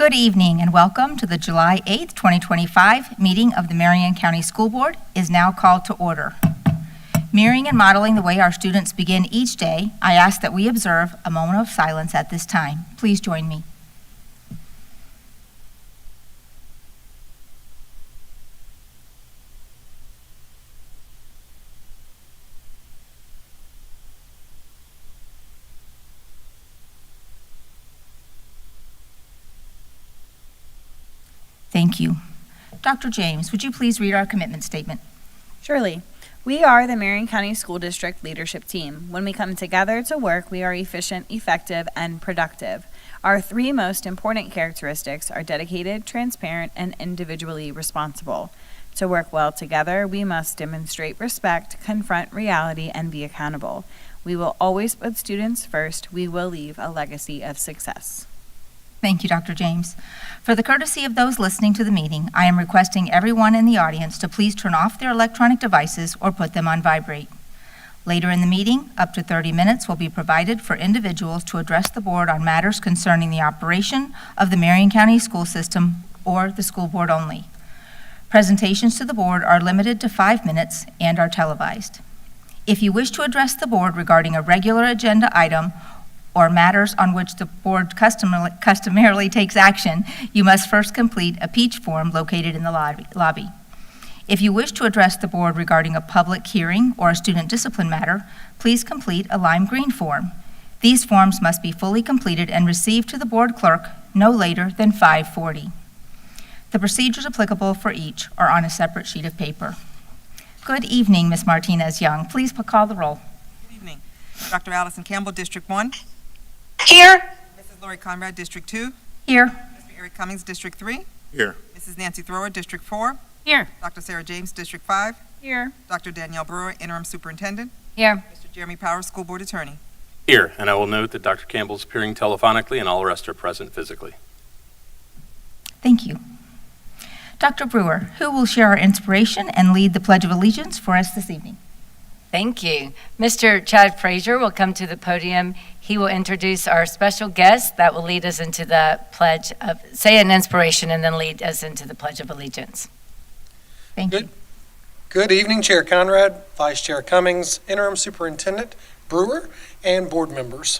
Good evening and welcome to the July 8th, 2025 meeting of the Marion County School Board is now called to order. Mirroring and modeling the way our students begin each day, I ask that we observe a moment of silence at this time. Please join me. Thank you. Dr. James, would you please read our commitment statement? Surely. We are the Marion County School District Leadership Team. When we come together to work, we are efficient, effective, and productive. Our three most important characteristics are dedicated, transparent, and individually responsible. To work well together, we must demonstrate respect, confront reality, and be accountable. We will always put students first. We will leave a legacy of success. Thank you, Dr. James. For the courtesy of those listening to the meeting, I am requesting everyone in the audience to please turn off their electronic devices or put them on vibrate. Later in the meeting, up to 30 minutes will be provided for individuals to address the board on matters concerning the operation of the Marion County school system or the school board only. Presentations to the board are limited to 5 minutes and are televised. If you wish to address the board regarding a regular agenda item or matters on which the board customarily takes action, you must first complete a peach form located in the lobby. If you wish to address the board regarding a public hearing or a student discipline matter, please complete a lime green form. These forms must be fully completed and received to the board clerk no later than 5:40. The procedures applicable for each are on a separate sheet of paper. Good evening, Ms. Martinez-Young. Please call the roll. Good evening. Dr. Allison Campbell, District 1. Here. Mrs. Lori Conrad, District 2. Here. Mr. Eric Cummings, District 3. Here. Mrs. Nancy Thrower, District 4. Here. Dr. Sarah James, District 5. Here. Dr. Danielle Brewer, Interim Superintendent. Here. Mr. Jeremy Powers, School Board Attorney. Here, and I will note that Dr. Campbell is appearing telephonically and all the rest are present physically. Thank you. Dr. Brewer, who will share our inspiration and lead the Pledge of Allegiance for us this evening? Thank you. Mr. Chad Frazier will come to the podium. He will introduce our special guest that will lead us into the pledge of, say an inspiration, and then lead us into the Pledge of Allegiance. Thank you. Good evening, Chair Conrad, Vice Chair Cummings, Interim Superintendent Brewer, and board members.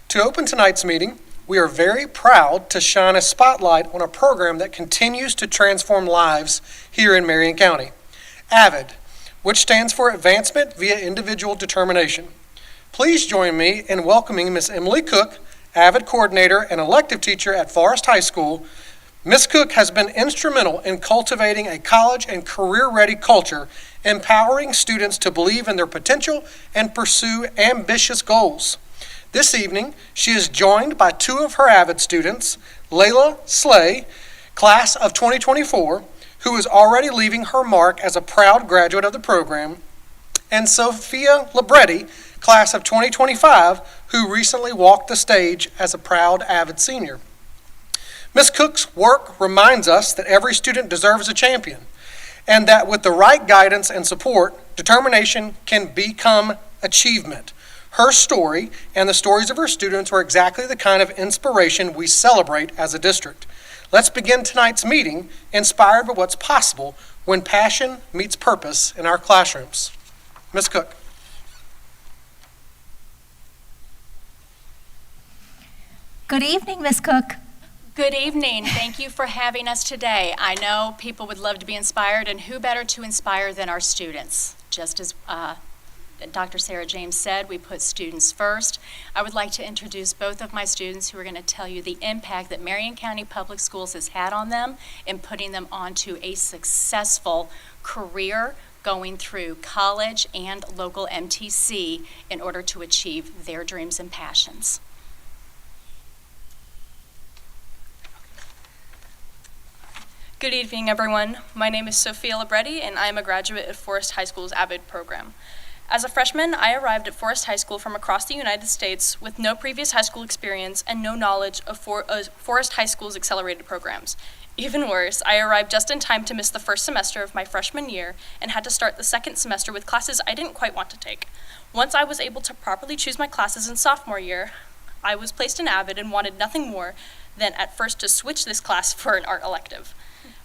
To open tonight's meeting, we are very proud to shine a spotlight on a program that continues to transform lives here in Marion County, AVID, which stands for Advancement via Individual Determination. Please join me in welcoming Ms. Emily Cook, AVID Coordinator and Elective Teacher at Forest High School. Ms. Cook has been instrumental in cultivating a college and career-ready culture, empowering students to believe in their potential and pursue ambitious goals. This evening, she is joined by two of her AVID students, Layla Slay, class of 2024, who is already leaving her mark as a proud graduate of the program, and Sophia Libretti, class of 2025, who recently walked the stage as a proud AVID senior. Ms. Cook's work reminds us that every student deserves a champion, and that with the right guidance and support, determination can become achievement. Her story and the stories of her students are exactly the kind of inspiration we celebrate as a district. Let's begin tonight's meeting inspired by what's possible when passion meets purpose in our classrooms. Ms. Cook. Good evening, Ms. Cook. Good evening. Thank you for having us today. I know people would love to be inspired, and who better to inspire than our students? Just as Dr. Sarah James said, we put students first. I would like to introduce both of my students who are going to tell you the impact that Marion County Public Schools has had on them in putting them onto a successful career going through college and local MTC in order to achieve their dreams and passions. Good evening, everyone. My name is Sophia Libretti, and I am a graduate at Forest High School's AVID program. As a freshman, I arrived at Forest High School from across the United States with no previous high school experience and no knowledge of Forest High School's accelerated programs. Even worse, I arrived just in time to miss the first semester of my freshman year and had to start the second semester with classes I didn't quite want to take. Once I was able to properly choose my classes in sophomore year, I was placed in AVID and wanted nothing more than at first to switch this class for an art elective.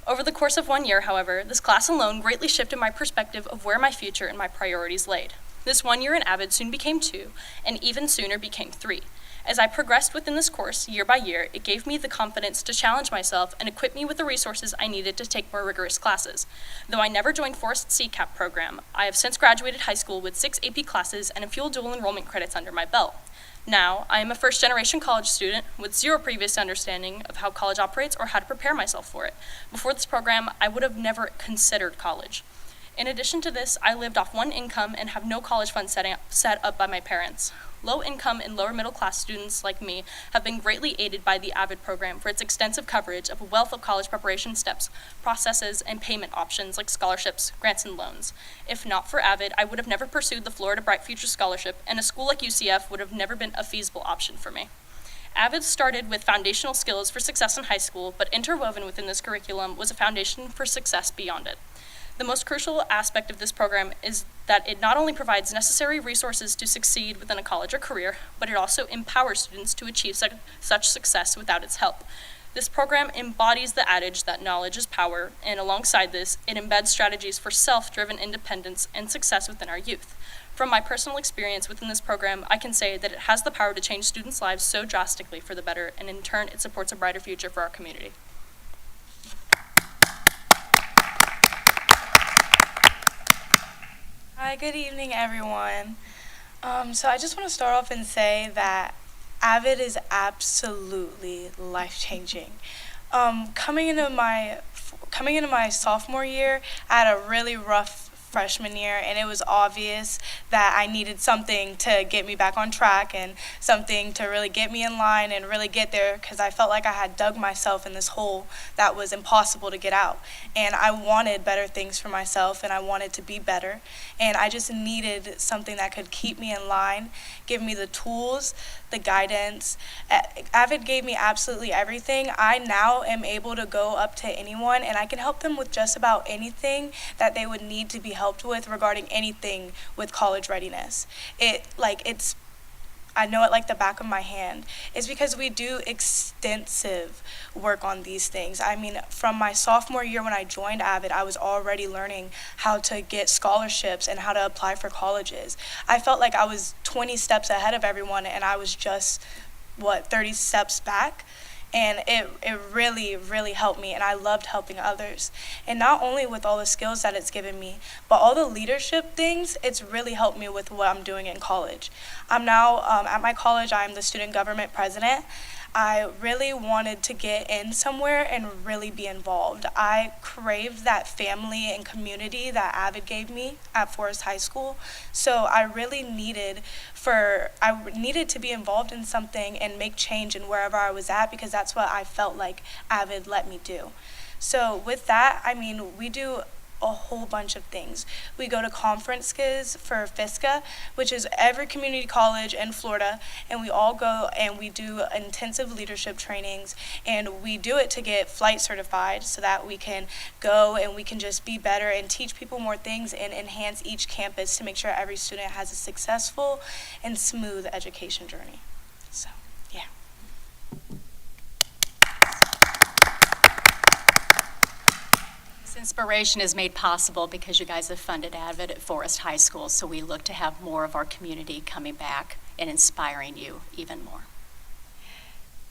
Over the course of 1 year, however, this class alone greatly shifted my perspective of where my future and my priorities laid. This 1 year in AVID soon became 2, and even sooner became 3. As I progressed within this course, year by year, it gave me the confidence to challenge myself and equip me with the resources I needed to take more rigorous classes. Though I never joined Forest's CCAP program, I have since graduated high school with 6 AP classes and a few dual enrollment credits under my belt. Now, I am a first-generation college student with zero previous understanding of how college operates or how to prepare myself for it. Before this program, I would have never considered college. In addition to this, I lived off one income and have no college fund set up by my parents. Low-income and lower-middle-class students like me have been greatly aided by the AVID program for its extensive coverage of a wealth of college preparation steps, processes, and payment options like scholarships, grants, and loans. If not for AVID, I would have never pursued the Florida Bright Future Scholarship, and a school like UCF would have never been a feasible option for me. AVID started with foundational skills for success in high school, but interwoven within this curriculum was a foundation for success beyond it. The most crucial aspect of this program is that it not only provides necessary resources to succeed within a college or career, but it also empowers students to achieve such success without its help. This program embodies the adage that knowledge is power, and alongside this, it embeds strategies for self-driven independence and success within our youth. From my personal experience within this program, I can say that it has the power to change students' lives so drastically for the better, and in turn, it supports a brighter future for our community. Hi, good evening, everyone. So I just want to start off and say that AVID is absolutely life-changing. Coming into my sophomore year, I had a really rough freshman year, and it was obvious that I needed something to get me back on track and something to really get me in line and really get there, because I felt like I had dug myself in this hole that was impossible to get out. And I wanted better things for myself, and I wanted to be better, and I just needed something that could keep me in line, give me the tools, the guidance. AVID gave me absolutely everything. I now am able to go up to anyone, and I can help them with just about anything that they would need to be helped with regarding anything with college readiness. I know it like the back of my hand. It's because we do extensive work on these things. I mean, from my sophomore year when I joined AVID, I was already learning how to get scholarships and how to apply for colleges. I felt like I was 20 steps ahead of everyone, and I was just, 30 steps back? And it really, really helped me, and I loved helping others. And not only with all the skills that it's given me, but all the leadership things, it's really helped me with what I'm doing in college. I'm now, at my college, I'm the student government president. I really wanted to get in somewhere and really be involved. I craved that family and community that AVID gave me at Forest High School. So I really needed to be involved in something and make change in wherever I was at, because that's what I felt like AVID let me do. So with that, I mean, we do a whole bunch of things. We go to conferences for FISCA, which is every community college in Florida, and we all go and we do intensive leadership trainings, and we do it to get flight certified so that we can go and we can just be better and teach people more things and enhance each campus to make sure every student has a successful and smooth education journey. So, yeah. Inspiration is made possible because you guys have funded AVID at Forest High School, so we look to have more of our community coming back and inspiring you even more.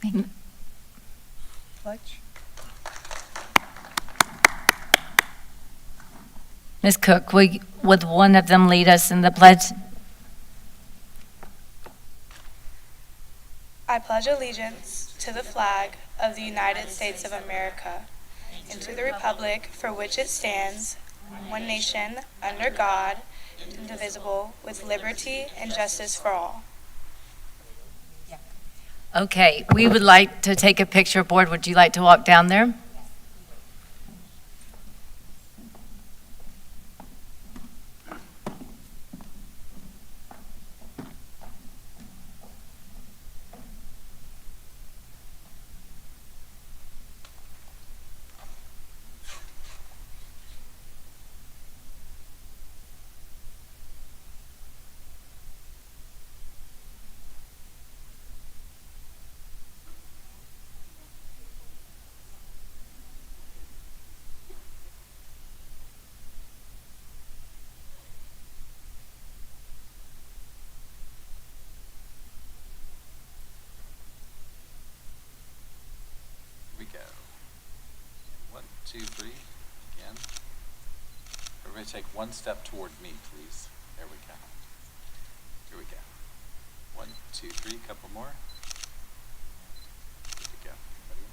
Thank you. Ms. Cook, would one of them lead us in the pledge? I pledge allegiance to the flag of the United States of America and to the republic for which it stands, one nation, under God, indivisible, with liberty and justice for all. Okay, we would like to take a picture. Board, would you like to walk down there? 2, 3. Again. Everybody take one step toward me, please. There we go. Here we go. 1, 2, 3. Couple more. Good to go. Everybody in?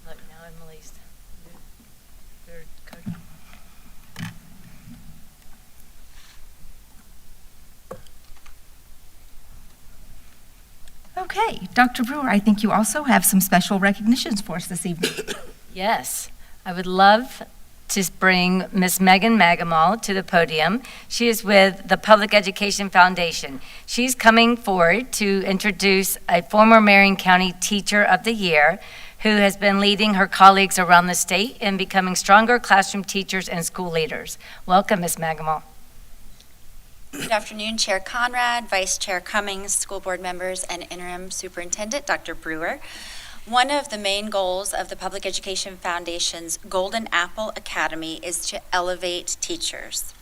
Look, now Emily's third coach. Okay, Dr. Brewer, I think you also have some special recognitions for us this evening. Yes, I would love to bring Miss Megan Magamal to the podium. She is with the Public Education Foundation. She's coming forward to introduce a former Marion County Teacher of the Year who has been leading her colleagues around the state in becoming stronger classroom teachers and school leaders. Welcome, Miss Magamal. Good afternoon, Chair Conrad, Vice Chair Cummings, school board members, and Interim Superintendent Dr. Brewer. One of the main goals of the Public Education Foundation's Golden Apple Academy is to elevate teachers.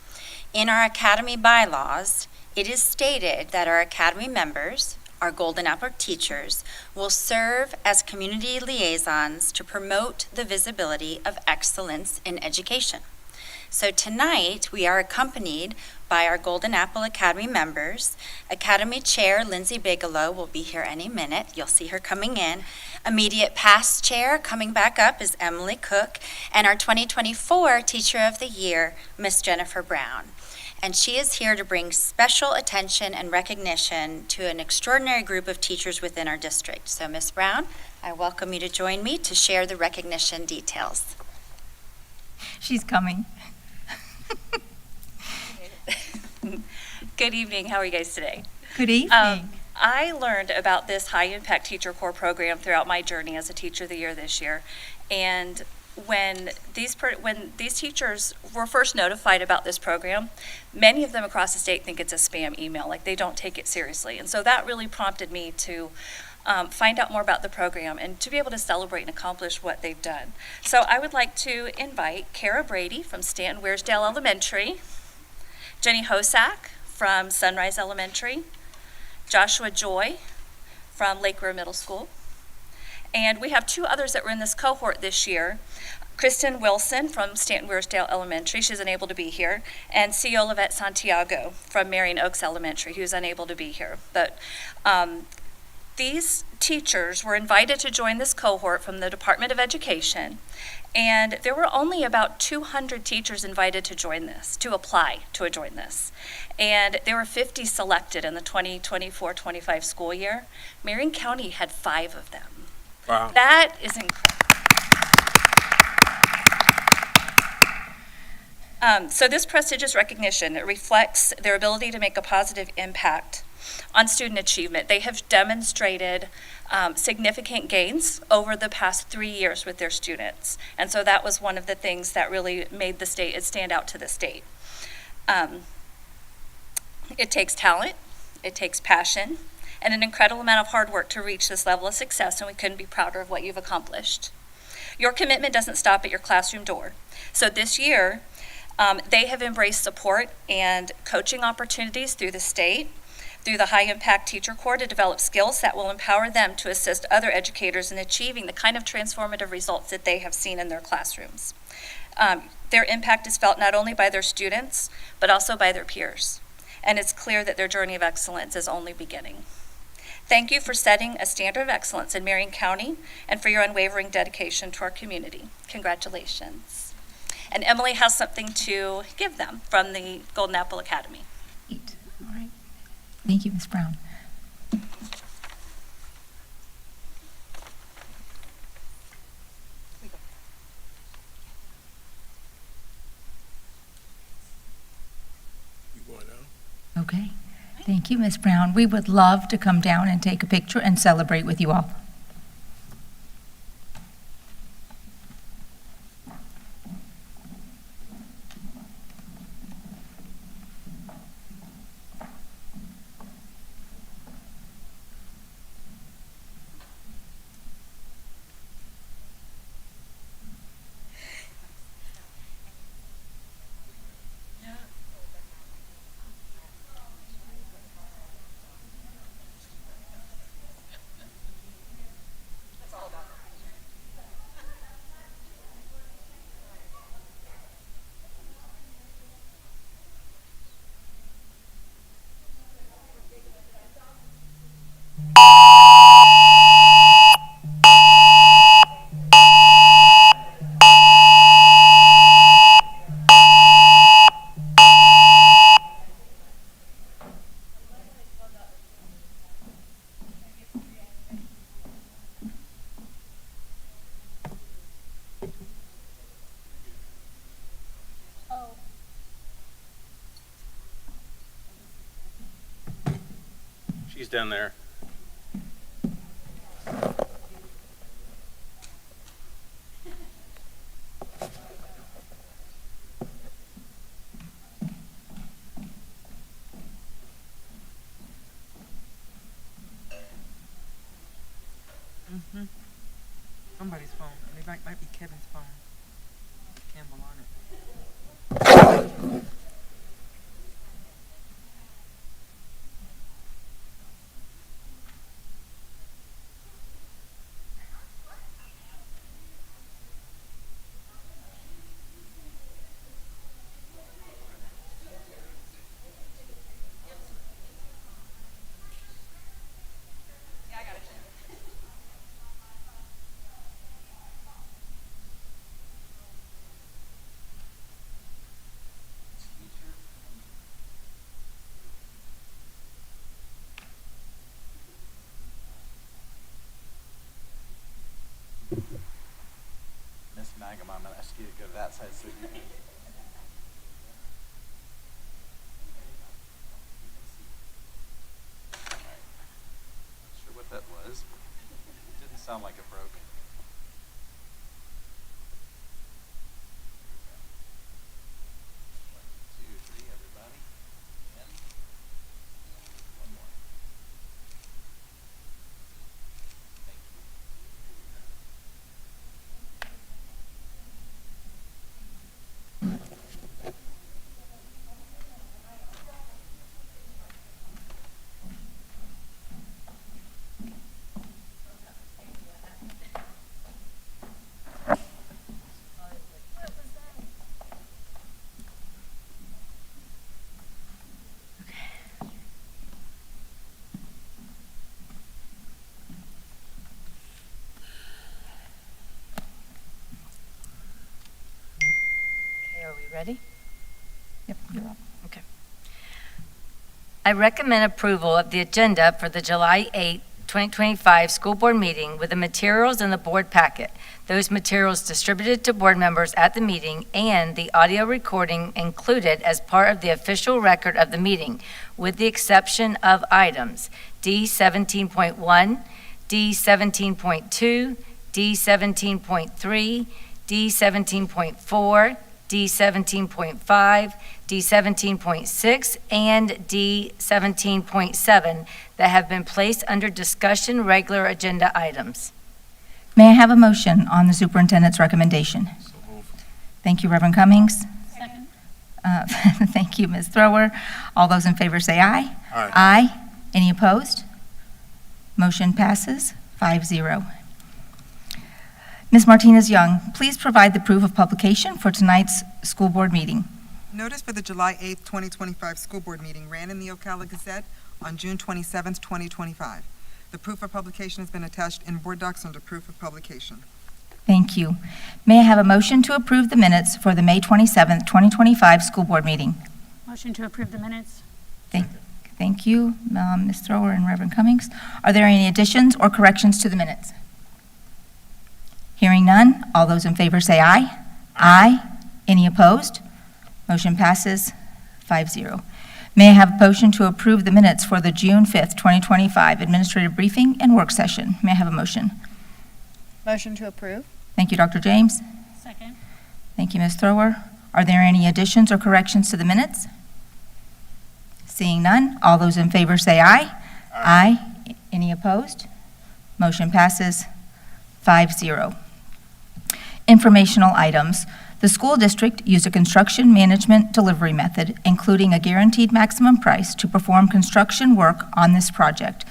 In our Academy bylaws, it is stated that our Academy members, our Golden Apple teachers, will serve as community liaisons to promote the visibility of excellence in education. So tonight, we are accompanied by our Golden Apple Academy members. Academy Chair Lindsay Bigelow will be here any minute. You'll see her coming in. Immediate past chair coming back up is Emily Cook, and our 2024 Teacher of the Year, Miss Jennifer Brown. And she is here to bring special attention and recognition to an extraordinary group of teachers within our district. So Miss Brown, I welcome you to join me to share the recognition details. She's coming. Good evening. How are you guys today? Good evening. I learned about this High Impact Teacher Corps program throughout my journey as a Teacher of the Year this year. And when these teachers were first notified about this program, many of them across the state think it's a spam email, like they don't take it seriously. And so that really prompted me to find out more about the program and to be able to celebrate and accomplish what they've done. So I would like to invite Kara Brady from Stanton Wearsdale Elementary, Jenny Hosack from Sunrise Elementary, Joshua Joy from Lake River Middle School, and we have two others that were in this cohort this year. Kristen Wilson from Stanton Wearsdale Elementary, she's unable to be here, and C. Olivet Santiago from Marion Oaks Elementary, who's unable to be here. But these teachers were invited to join this cohort from the Department of Education, and there were only about 200 teachers invited to join this, to apply to join this. And there were 50 selected in the 2024-25 school year. Marion County had 5 of them. Wow. That is incredible. So this prestigious recognition, it reflects their ability to make a positive impact on student achievement. They have demonstrated significant gains over the past 3 years with their students. And so that was one of the things that really made the state stand out to the state. It takes talent, it takes passion, and an incredible amount of hard work to reach this level of success, and we couldn't be prouder of what you've accomplished. Your commitment doesn't stop at your classroom door. So this year, they have embraced support and coaching opportunities through the state, through the High Impact Teacher Corps, to develop skills that will empower them to assist other educators in achieving the kind of transformative results that they have seen in their classrooms. Their impact is felt not only by their students, but also by their peers. And it's clear that their journey of excellence is only beginning. Thank you for setting a standard of excellence in Marion County and for your unwavering dedication to our community. Congratulations. And Emily has something to give them from the Golden Apple Academy. Great. All right. Thank you, Ms. Brown. Okay. Thank you, Ms. Brown. We would love to come down and take a picture and celebrate with you all. She's down there. Somebody's phone. It might be Kevin's phone. Campbell on it. Miss Mangum, I'm going to ask you to go to that side so you can. All right. Not sure what that was. Didn't sound like it broke. One, two, three, everybody. In. One more. Thank you. Okay, are we ready? Yep, you're up. Okay. I recommend approval of the agenda for the July 8, 2025 school board meeting with the materials in the board packet, those materials distributed to board members at the meeting, and the audio recording included as part of the official record of the meeting, with the exception of items D 17.1, D 17.2, D 17.3, D 17.4, D 17.5, D 17.6, and D 17.7 that have been placed under discussion regular agenda items. May I have a motion on the superintendent's recommendation? So moved. Thank you, Reverend Cummings. Second. Thank you, Ms. Thrower. All those in favor say aye. Aye. Aye. Any opposed? Motion passes 5-0. Ms. Martinez-Young, please provide the proof of publication for tonight's school board meeting. Notice for the July 8th, 2025 school board meeting ran in the Ocala Gazette on June 27th, 2025. The proof of publication has been attached in board docs under proof of publication. Thank you. May I have a motion to approve the minutes for the May 27th, 2025 school board meeting? Motion to approve the minutes. Thank you, Ms. Thrower and Reverend Cummings. Are there any additions or corrections to the minutes? Hearing none, all those in favor say aye. Aye. Any opposed? Motion passes 5-0. May I have a motion to approve the minutes for the June 5th, 2025 administrative briefing and work session? May I have a motion? Motion to approve. Thank you, Dr. James. Second. Thank you, Ms. Thrower. Are there any additions or corrections to the minutes? Seeing none, all those in favor say aye. Aye. Any opposed? Motion passes 5-0. Informational items. The school district used a construction management delivery method, including a guaranteed maximum price to perform construction work on this project.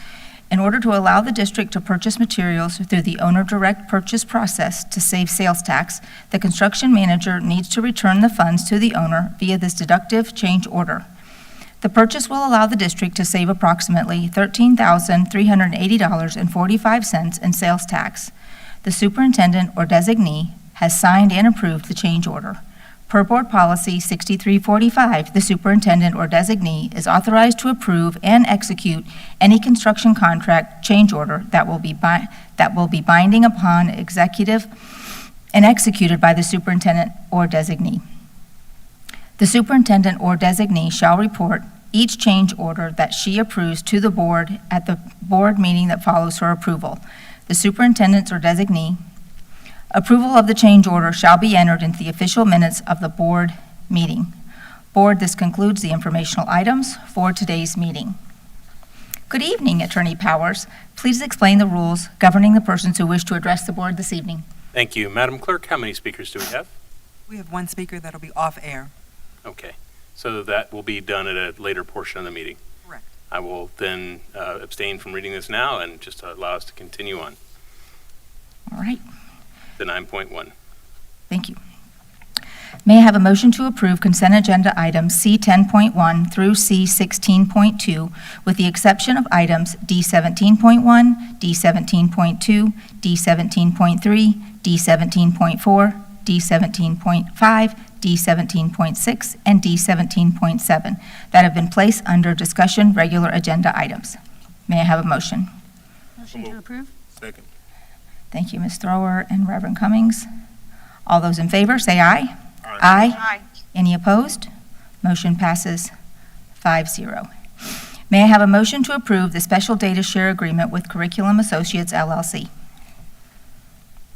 In order to allow the district to purchase materials through the owner direct purchase process to save sales tax, the construction manager needs to return the funds to the owner via this deductive change order. The purchase will allow the district to save approximately $13,380.45 in sales tax. The superintendent or designee has signed and approved the change order. Per Board Policy 6345, the superintendent or designee is authorized to approve and execute any construction contract change order that will be binding upon executive and executed by the superintendent or designee. The superintendent or designee shall report each change order that she approves to the board at the board meeting that follows her approval. The superintendent's or designee. Approval of the change order shall be entered into the official minutes of the board meeting. Board, this concludes the informational items for today's meeting. Good evening, Attorney Powers. Please explain the rules governing the persons who wish to address the board this evening. Thank you. Madam Clerk, how many speakers do we have? We have one speaker that'll be off air. Okay, so that will be done at a later portion of the meeting. Correct. I will then abstain from reading this now and just allow us to continue on All right, to 9.1. thank you. May I have a motion to approve consent agenda items C10.1 through C16.2 with the exception of items D17.1, D17.2, D17.3, D17.4, D17.5, D17.6, and D17.7 that have been placed under discussion regular agenda items. May I have a motion? Motion to approve? Second. Thank you, Ms. Thrower and Reverend Cummings. All those in favor, say aye. Aye. Aye. Any opposed? Motion passes 5-0. May I have a motion to approve the special data share agreement with Curriculum Associates, LLC?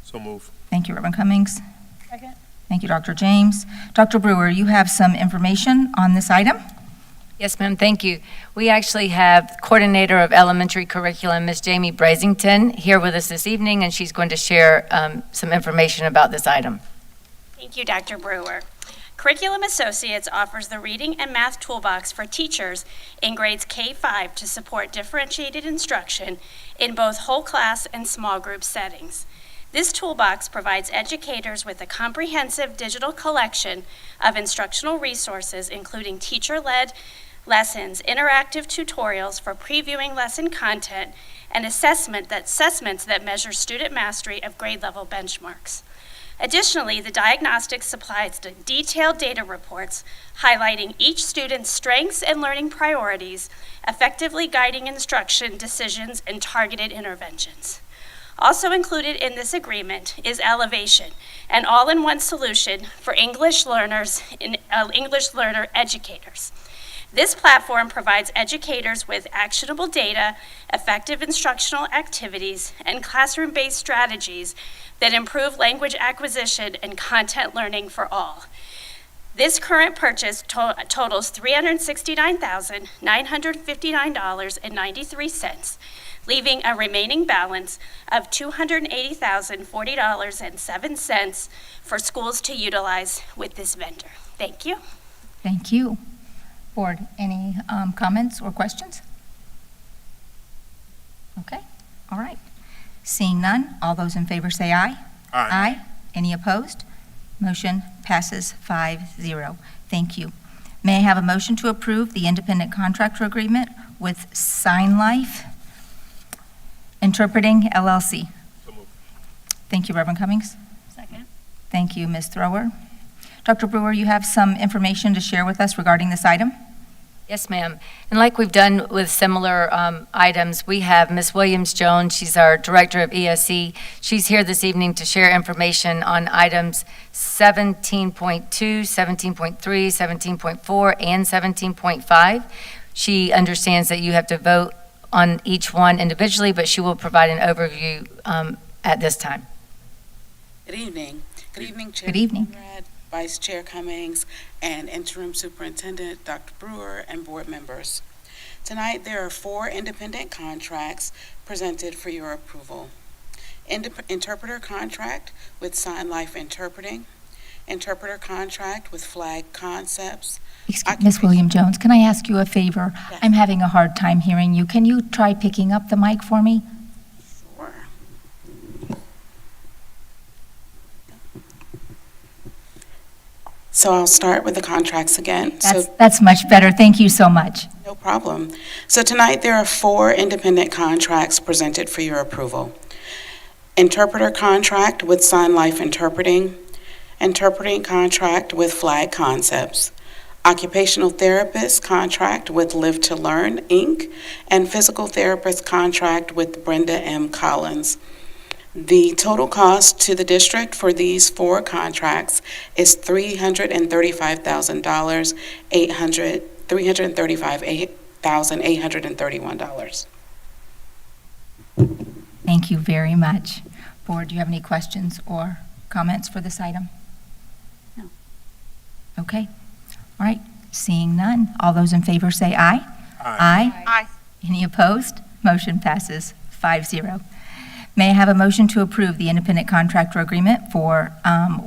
So move. Thank you, Reverend Cummings. Second. Thank you, Dr. James. Dr. Brewer, you have some information on this item? Yes, ma'am, thank you. We actually have Coordinator of Elementary Curriculum, Ms. Jamie Brasington, here with us this evening, and she's going to share some information about this item. Thank you, Dr. Brewer. Curriculum Associates offers the reading and math toolbox for teachers in grades K-5 to support differentiated instruction in both whole class and small group settings. This toolbox provides educators with a comprehensive digital collection of instructional resources, including teacher-led lessons, interactive tutorials for previewing lesson content, and assessments that measure student mastery of grade-level benchmarks. Additionally, the diagnostics supplies detailed data reports highlighting each student's strengths and learning priorities, effectively guiding instruction decisions and targeted interventions. Also included in this agreement is Elevation, an all-in-one solution for English learners and English learner educators. This platform provides educators with actionable data, effective instructional activities, and classroom-based strategies that improve language acquisition and content learning for all. This current purchase totals $369,959.93, leaving a remaining balance of $280,040.07 for schools to utilize with this vendor. Thank you. Thank you. Board, any comments or questions? Okay, all right. Seeing none, all those in favor say aye. Aye. Aye. Any opposed? Motion passes 5-0. Thank you. May I have a motion to approve the independent contractor agreement with Sign Life Interpreting, LLC? So move. Thank you, Reverend Cummings. Second. Thank you, Ms. Thrower. Dr. Brewer, you have some information to share with us regarding this item? Yes, ma'am. And like we've done with similar items, we have Ms. Williams-Jones. She's our Director of ESE. She's here this evening to share information on items 17.2, 17.3, 17.4, and 17.5. She understands that you have to vote on each one individually, but she will provide an overview at this time. Good evening. Good evening, Chair Good evening. Conrad, Vice Chair Cummings, and Interim Superintendent Dr. Brewer, and board members. Tonight, there are 4 independent contracts presented for your approval. Interpreter contract with Sign Life Interpreting, interpreter contract with Flag Concepts. Excuse Ms. Williams-Jones, can I ask you a favor? Yes. I'm having a hard time hearing you. Can you try picking up the mic for me? Sure. So I'll start with the contracts again. That's much better. Thank you so much. No problem. So tonight, there are 4 independent contracts presented for your approval. Interpreter contract with Sign Life Interpreting, interpreting contract with Flag Concepts, occupational therapist contract with Live to Learn, Inc., and physical therapist contract with Brenda M. Collins. The total cost to the district for these 4 contracts is $335,800 $335,831. Thank you very much. Board, do you have any questions or comments for this item? No. Okay. All right. Seeing none, all those in favor say aye. Aye. Aye. Any opposed? Motion passes 5-0. May I have a motion to approve the independent contractor agreement for,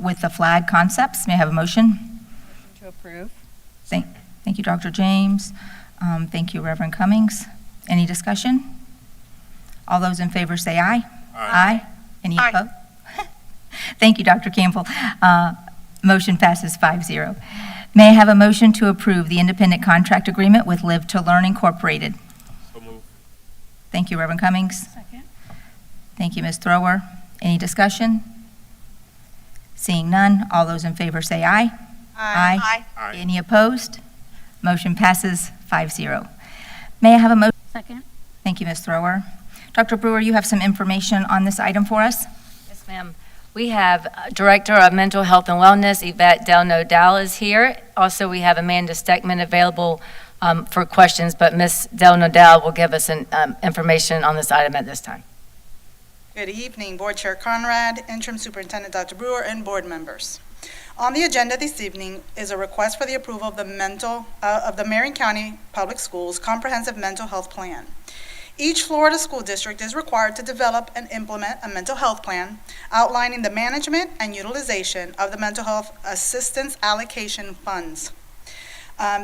with the Flag Concepts? May I have a motion? To approve. Thank you, Dr. James. Thank you, Reverend Cummings. Any discussion? All those in favor say aye. Aye. Any Aye. opposed? Thank you, Dr. Campbell. Motion passes 5-0. May I have a motion to approve the independent contract agreement with Live to Learn Incorporated? So move. Thank you, Reverend Cummings. Second. Thank you, Ms. Thrower. Any discussion? Seeing none, all those in favor say aye. Aye. Aye. Any opposed? Motion passes 5-0. May I have a motion? Second. Thank you, Ms. Thrower. Dr. Brewer, you have some information on this item for us? Yes, ma'am. We have Director of Mental Health and Wellness, Yvette Del Nodal is here. Also, we have Amanda Steckman available for questions, but Ms. Del Nodal will give us information on this item at this time. Good evening, Board Chair Conrad, Interim Superintendent Dr. Brewer, and board members. On the agenda this evening is a request for the approval of the Marion County Public Schools Comprehensive Mental Health Plan. Each Florida school district is required to develop and implement a mental health plan outlining the management and utilization of the mental health assistance allocation funds.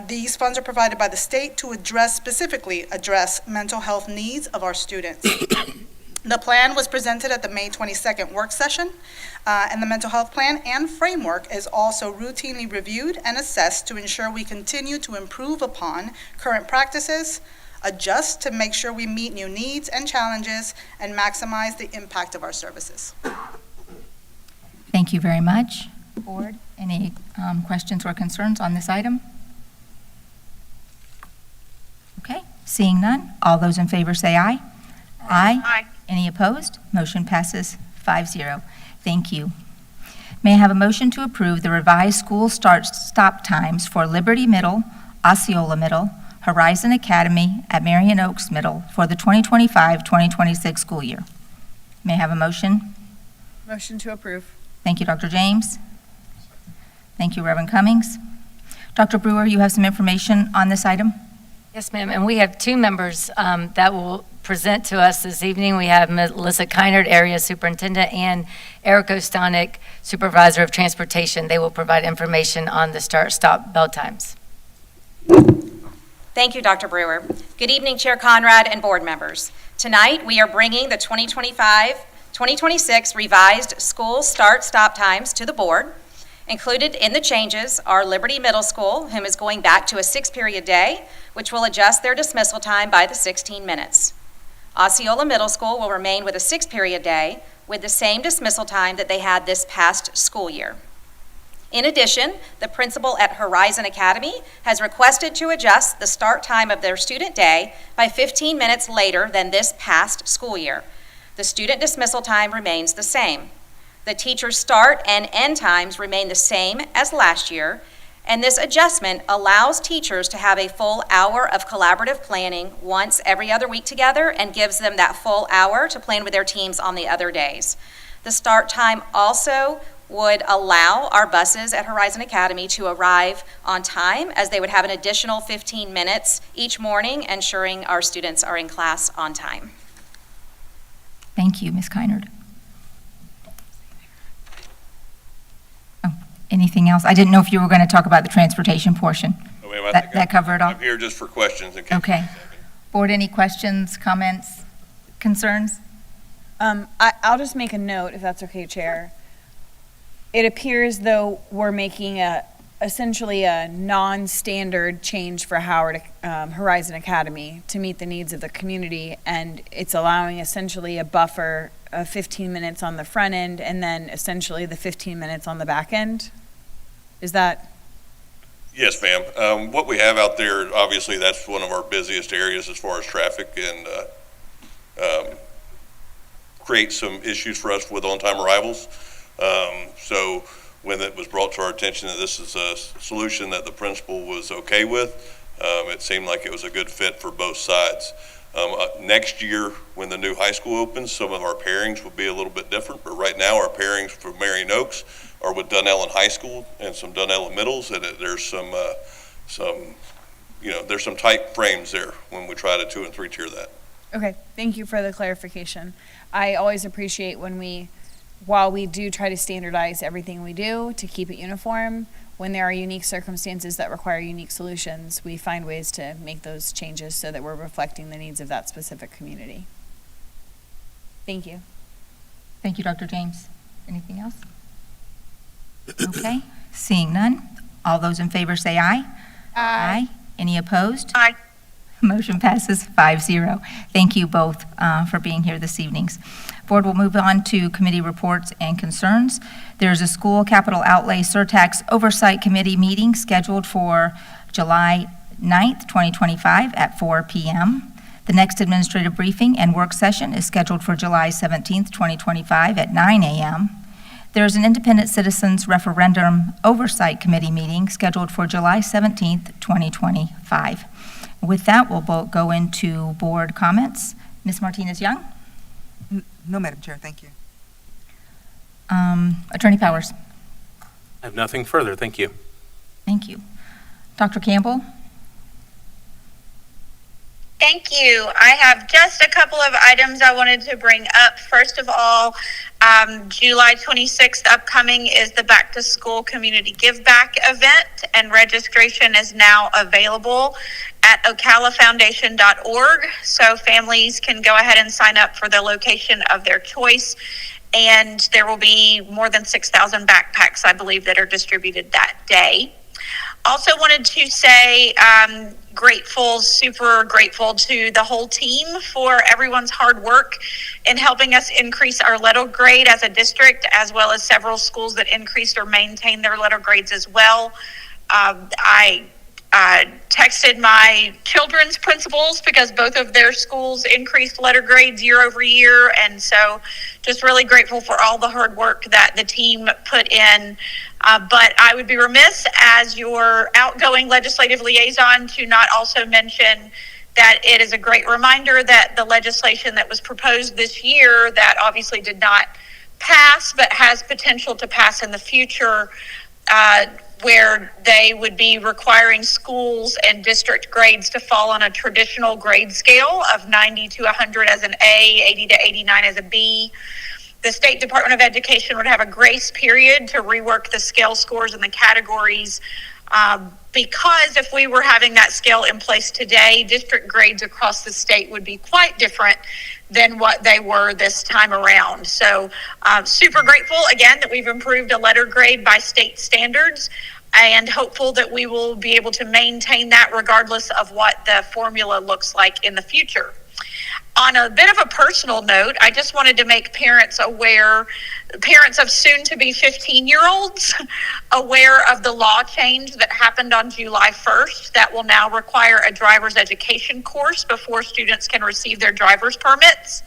These funds are provided by the state to specifically address mental health needs of our students. The plan was presented at the May 22nd work session, and the mental health plan and framework is also routinely reviewed and assessed to ensure we continue to improve upon current practices, adjust to make sure we meet new needs and challenges, and maximize the impact of our services. Thank you very much. Board, any questions or concerns on this item? Okay, seeing none, all those in favor say aye. Aye. Aye. Any opposed? Motion passes 5-0. Thank you. May I have a motion to approve the revised school stop times for Liberty Middle, Osceola Middle, Horizon Academy at Marion Oaks Middle for the 2025-2026 school year? May I have a motion? Motion to approve. Thank you, Dr. James. Thank you, Reverend Cummings. Dr. Brewer, you have some information on this item? Yes, ma'am, and we have two members that will present to us this evening. We have Melissa Keinert, Area Superintendent, and Eric Ostanek, Supervisor of Transportation. They will provide information on the start-stop bell times. Thank you, Dr. Brewer. Good evening, Chair Conrad and board members. Tonight, we are bringing the 2025-2026 revised school start-stop times to the board. Included in the changes are Liberty Middle School, whom is going back to a 6-period day, which will adjust their dismissal time by the 16 minutes. Osceola Middle School will remain with a 6-period day with the same dismissal time that they had this past school year. In addition, the principal at Horizon Academy has requested to adjust the start time of their student day by 15 minutes later than this past school year. The student dismissal time remains the same. The teacher's start and end times remain the same as last year, and this adjustment allows teachers to have a full hour of collaborative planning once every other week together and gives them that full hour to plan with their teams on the other days. The start time also would allow our buses at Horizon Academy to arrive on time, as they would have an additional 15 minutes each morning, ensuring our students are in class on time. Thank you, Ms. Keinert. Anything else? I didn't know if you were going to talk about the transportation portion. Oh, ma'am, That covered it all? I'm here just for questions in case. Okay. Board, any questions, comments, concerns? I'll just make a note, if that's okay, Chair. It appears though we're making essentially a non-standard change for Horizon Academy to meet the needs of the community, and it's allowing essentially a buffer of 15 minutes on the front end and then essentially the 15 minutes on the back end. Is that? Yes, ma'am. What we have out there, obviously, that's one of our busiest areas as far as traffic, and creates some issues for us with on-time arrivals. So when it was brought to our attention that this is a solution that the principal was okay with, It seemed like it was a good fit for both sides. Next year, when the new high school opens, some of our pairings will be a little bit different, but right now our pairings for Marion Oaks are with Dunellen High School and some Dunellen Middles, and there's there's some tight frames there when we try to 2 and 3 tier that. Okay, thank you for the clarification. I always appreciate while we do try to standardize everything we do to keep it uniform, when there are unique circumstances that require unique solutions, we find ways to make those changes so that we're reflecting the needs of that specific community. Thank you. Thank you, Dr. James. Anything else? Okay, seeing none. All those in favor say aye. Aye. Any opposed? Aye. Motion passes 5-0. Thank you both for being here this evening. Board will move on to committee reports and concerns. There's a school capital outlay surtax oversight committee meeting scheduled for July 9th, 2025 at 4 p.m. The next administrative briefing and work session is scheduled for July 17th, 2025 at 9 a.m. There's an independent citizens referendum oversight committee meeting scheduled for July 17th, 2025. With that, we'll go into board comments. Ms. Martinez-Young? No, Madam Chair, thank you. Attorney Powers? I have nothing further. Thank you. Thank you. Dr. Campbell? Thank you. I have just a couple of items I wanted to bring up. First of all, July 26th upcoming is the Back to School Community Give Back event, and registration is now available at ocalafoundation.org. So families can go ahead and sign up for the location of their choice. And there will be more than 6,000 backpacks, I believe, that are distributed that day. Also wanted to say super grateful to the whole team for everyone's hard work in helping us increase our letter grade as a district, as well as several schools that increased or maintained their letter grades as well. I texted my children's principals because both of their schools increased letter grades year over year, and so just really grateful for all the hard work that the team put in. But I would be remiss as your outgoing legislative liaison to not also mention that it is a great reminder that the legislation that was proposed this year that obviously did not pass but has potential to pass in the future, where they would be requiring schools and district grades to fall on a traditional grade scale of 90 to 100 as an A, 80 to 89 as a B. The State Department of Education would have a grace period to rework the scale scores and the categories, because if we were having that scale in place today, district grades across the state would be quite different than what they were this time around. So super grateful again that we've improved a letter grade by state standards, and hopeful that we will be able to maintain that regardless of what the formula looks like in the future. On a bit of a personal note, I just wanted to make parents aware, parents of soon-to-be 15-year-olds, aware of the law change that happened on July 1st that will now require a driver's education course before students can receive their driver's permits.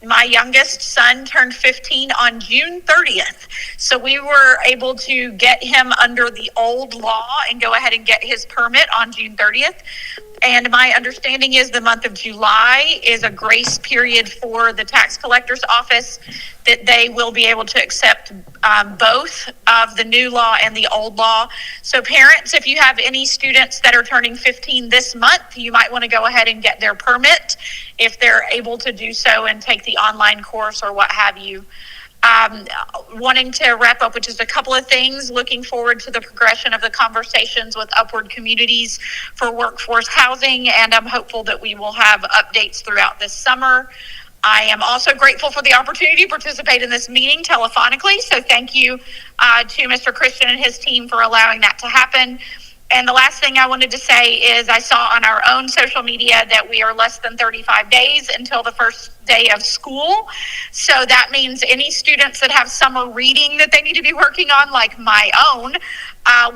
My youngest son turned 15 on June 30th, so we were able to get him under the old law and go ahead and get his permit on June 30th. And my understanding is the month of July is a grace period for the tax collector's office, that they will be able to accept both of the new law and the old law. So parents, if you have any students that are turning 15 this month, you might want to go ahead and get their permit if they're able to do so and take the online course or what have you. Wanting to wrap up with just a couple of things, looking forward to the progression of the conversations with Upward Communities for workforce housing, and I'm hopeful that we will have updates throughout this summer. I am also grateful for the opportunity to participate in this meeting telephonically, so thank you to Mr. Christian and his team for allowing that to happen. And the last thing I wanted to say is I saw on our own social media that we are less than 35 days until the first day of school. So that means any students that have summer reading that they need to be working on, like my own,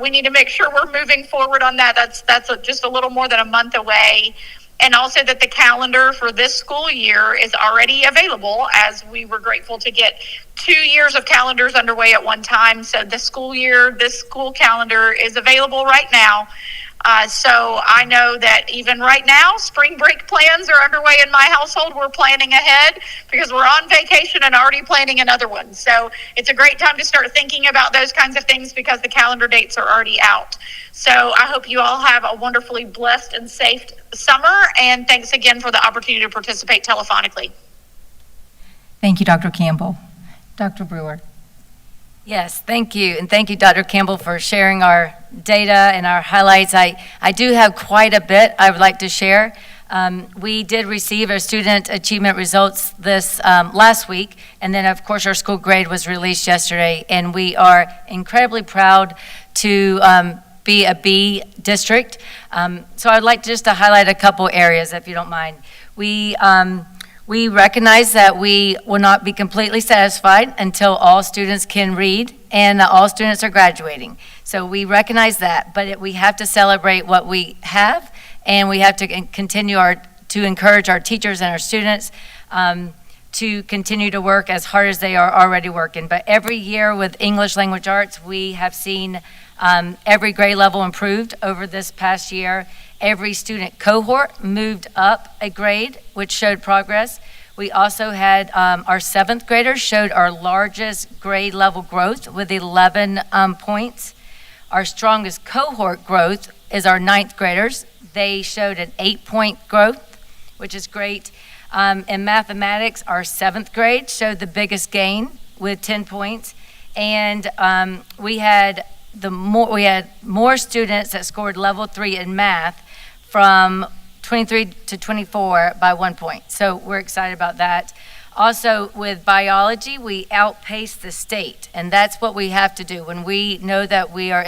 we need to make sure we're moving forward on that. That's just a little more than a month away. And also that the calendar for this school year is already available, as we were grateful to get 2 years of calendars underway at one time. So this school calendar is available right now. So I know that even right now, spring break plans are underway in my household. We're planning ahead because we're on vacation and already planning another one. So it's a great time to start thinking about those kinds of things because the calendar dates are already out. So I hope you all have a wonderfully blessed and safe summer. And thanks again for the opportunity to participate telephonically. Thank you, Dr. Campbell. Dr. Brewer. Yes, thank you. And thank you, Dr. Campbell, for sharing our data and our highlights. I do have quite a bit I would like to share. We did receive our student achievement results this last week, and then of course our school grade was released yesterday, and we are incredibly proud to be a B district. So I'd like just to highlight a couple areas, if you don't mind. We recognize that we will not be completely satisfied until all students can read and all students are graduating. So we recognize that, but we have to celebrate what we have, and we have to continue to encourage our teachers and our students to continue to work as hard as they are already working. But every year with English Language Arts, we have seen every grade level improved over this past year. Every student cohort moved up a grade, which showed progress. We also had our 7th graders showed our largest grade level growth with 11 points. Our strongest cohort growth is our 9th graders. They showed an 8-point growth, which is great. In mathematics, our 7th grade showed the biggest gain with 10 points. And we had more students that scored level 3 in math from 23 to 24 by 1 point. So we're excited about that. Also with biology, we outpaced the state, and that's what we have to do. When we know that we are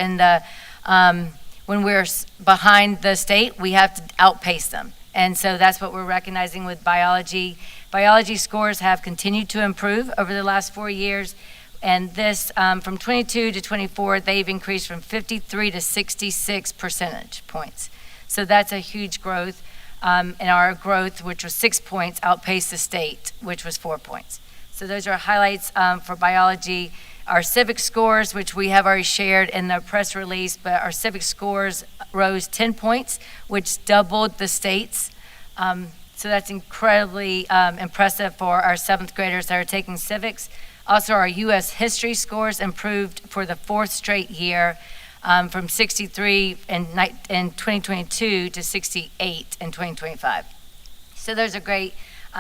when we're behind the state, we have to outpace them. And so that's what we're recognizing with biology. Biology scores have continued to improve over the last 4 years. And this, from 22 to 24, they've increased from 53 to 66 percentage points. So that's a huge growth. And our growth, which was 6 points, outpaced the state, which was 4 points. So those are highlights for biology. Our civic scores, which we have already shared in the press release, but our civic scores rose 10 points, which doubled the state's. So that's incredibly impressive for our 7th graders that are taking civics. Also, our U.S. history scores improved for the 4th straight year, from 63 in 2022 to 68 in 2025. So those are great.